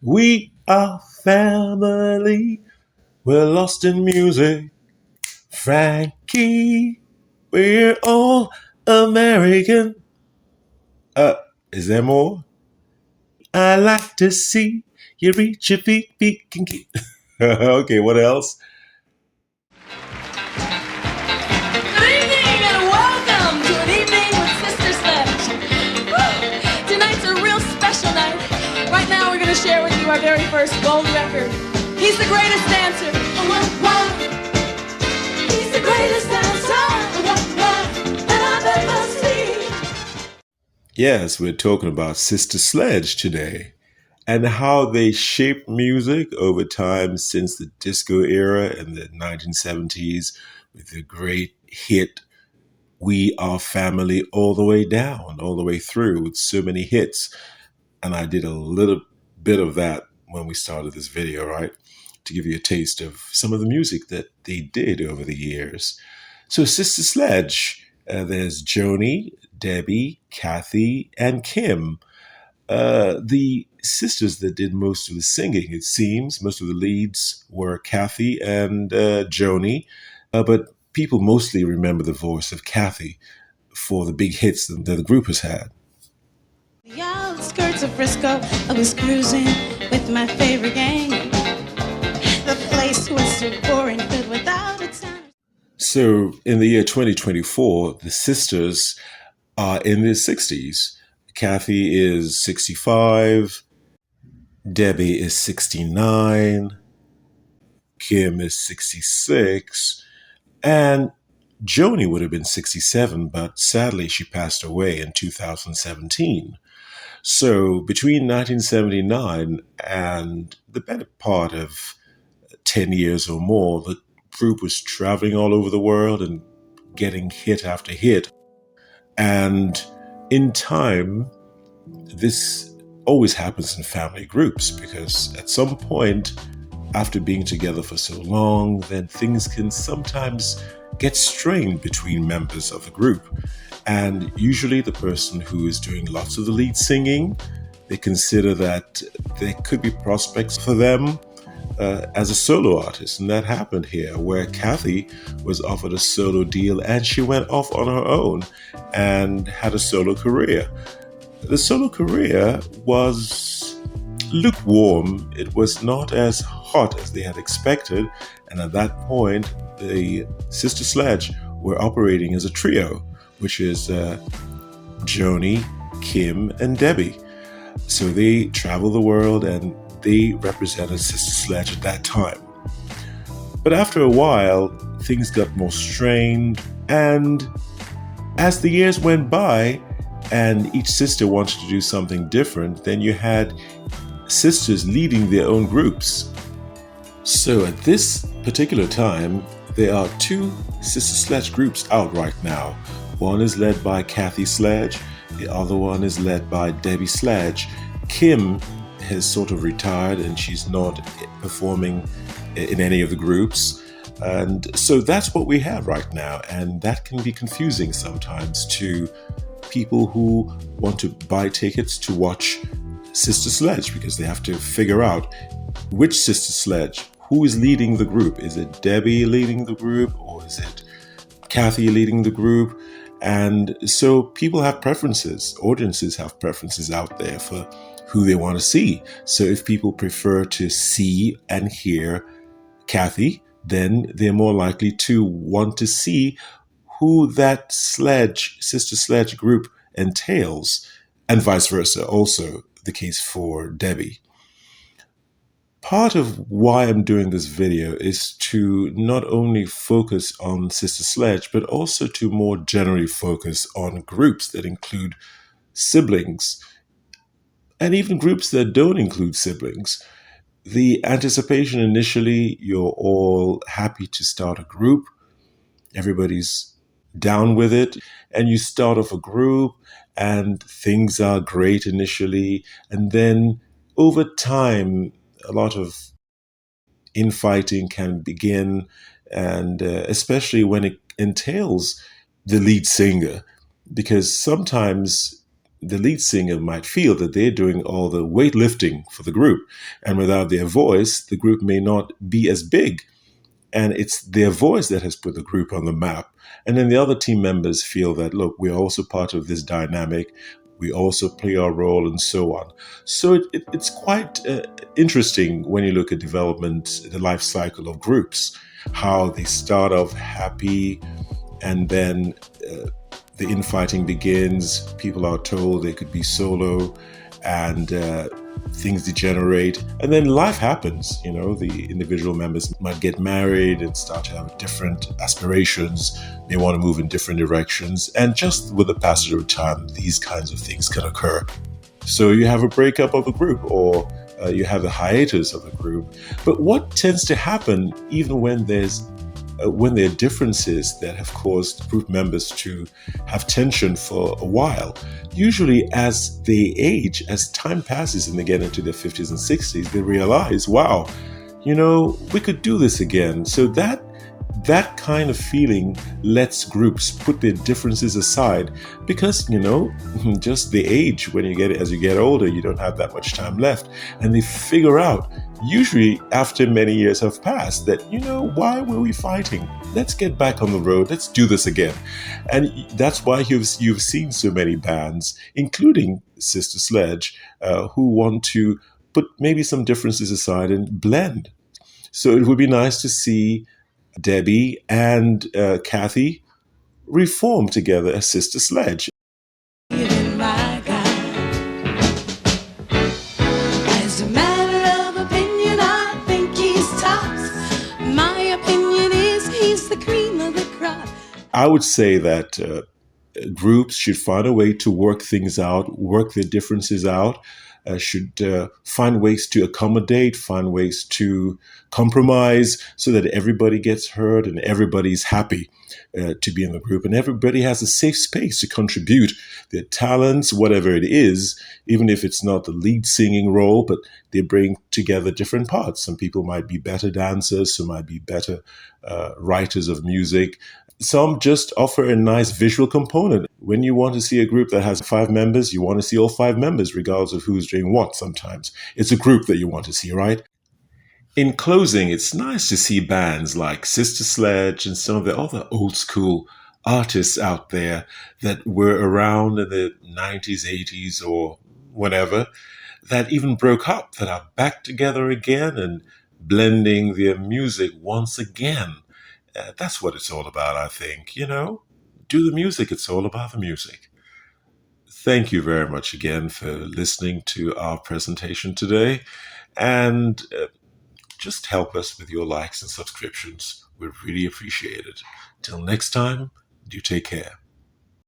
We are family. We're lost in music. Frankie, we're all American. Uh, is there more? I like to see you reach your feet can keep. Okay, what else? Good evening and welcome to an evening with Sister Sledge. Woo! Tonight's a real special night. Right now we're going to share with you our very first gold record. He's the greatest dancer. He's the greatest dancer that I've ever seen. Yes, we're talking about Sister Sledge today and how they shaped music over time since the disco era in the 1970s with the great hit We Are Family all the way down, all the way through with so many hits. And I did a little bit of that when we started this video, right? To give you a taste of some of the music that they did over the years. So, Sister Sledge, there's Joni, Debbie, Kathy, and Kim. The sisters that did most of the singing, it seems. Most of the leads were Kathy and Joni, but people mostly remember the voice of Kathy for the big hits that the group has had. The outskirts of Frisco, I was cruising with my favorite gang. The place was so boring, filled without a sound. So, in the year 2024, the sisters are in their 60s. Kathy is 65, Debbie is 69, Kim is 66, and Joni would have been 67, but sadly she passed away in 2017. So between 1979 and the better part of 10 years or more, the group was traveling all over the world and getting hit after hit. And in time, this always happens in family groups because at some point, after being together for so long, then things can sometimes get strained between members of the group. And usually the person who is doing lots of the lead singing, they consider that there could be prospects for them as a solo artist. And that happened here, where Kathy was offered a solo deal and she went off on her own and had a solo career. The solo career was lukewarm. It was not as hot as they had expected. And at that point, the Sister Sledge were operating as a trio, which is Joni, Kim, and Debbie. So they traveled the world and they represented Sister Sledge at that time. But after a while, things got more strained, and as the years went by and each sister wanted to do something different, then you had sisters leading their own groups. So at this particular time, there are two Sister Sledge groups out right now. One is led by Kathy Sledge, the other one is led by Debbie Sledge. Kim has sort of retired and she's not performing in any of the groups. And so that's what we have right now. And that can be confusing sometimes to people who want to buy tickets to watch Sister Sledge because they have to figure out which Sister Sledge, who is leading the group. Is it Debbie leading the group or is it Kathy leading the group? And so people have preferences, audiences have preferences out there for who they want to see. So if people prefer to see and hear Kathy, then they're more likely to want to see who that Sister Sledge group entails, and vice versa, also the case for Debbie. Part of why I'm doing this video is to not only focus on Sister Sledge, but also to more generally focus on groups that include siblings, and even groups that don't include siblings. The anticipation initially, you're all happy to start a group. Everybody's down with it. And you start off a group and things are great initially. And then over time, a lot of infighting can begin. And especially when it entails the lead singer, because sometimes the lead singer might feel that they're doing all the weightlifting for the group. And without their voice, the group may not be as big. And it's their voice that has put the group on the map. And then the other team members feel that, look, we're also part of this dynamic. We also play our role and so on. So it's quite interesting when you look at development, the life cycle of groups, how they start off happy and then the infighting begins. People are told they could be solo and things degenerate. And then life happens. You know, the individual members might get married and start to have different aspirations. They want to move in different directions. And just with the passage of time, these kinds of things can occur. So you have a breakup of a group, or you have a hiatus of a group. But what tends to happen even when there are differences that have caused group members to have tension for a while, usually as they age, as time passes and they get into their 50s and 60s, they realize, wow, you know, we could do this again. So that kind of feeling lets groups put their differences aside because, you know, just the age, as you get older, you don't have that much time left. And they figure out, usually after many years have passed, that, you know, why were we fighting? Let's get back on the road. Let's do this again. And that's why you've seen so many bands, including Sister Sledge, who want to put maybe some differences aside and blend. So it would be nice to see Debbie and Kathy reform together as Sister Sledge. I would say that groups should find a way to work things out, work their differences out, should find ways to accommodate, find ways to compromise so that everybody gets heard and everybody's happy to be in the group. And everybody has a safe space to contribute their talents, whatever it is, even if it's not the lead singing role, but they bring together different parts. Some people might be better dancers, some might be better writers of music. Some just offer a nice visual component. When you want to see a group that has 5 members, you want to see all 5 members, regardless of who's doing what sometimes. It's a group that you want to see, right? In closing, it's nice to see bands like Sister Sledge and some of the other old school artists out there that were around in the 90s, 80s, or whatever, that even broke up, that are back together again and blending their music once again. That's what it's all about, I think. You know, do the music. It's all about the music. Thank you very much again for listening to our presentation today. And just help us with your likes and subscriptions. We really appreciate it. Till next time, do take care.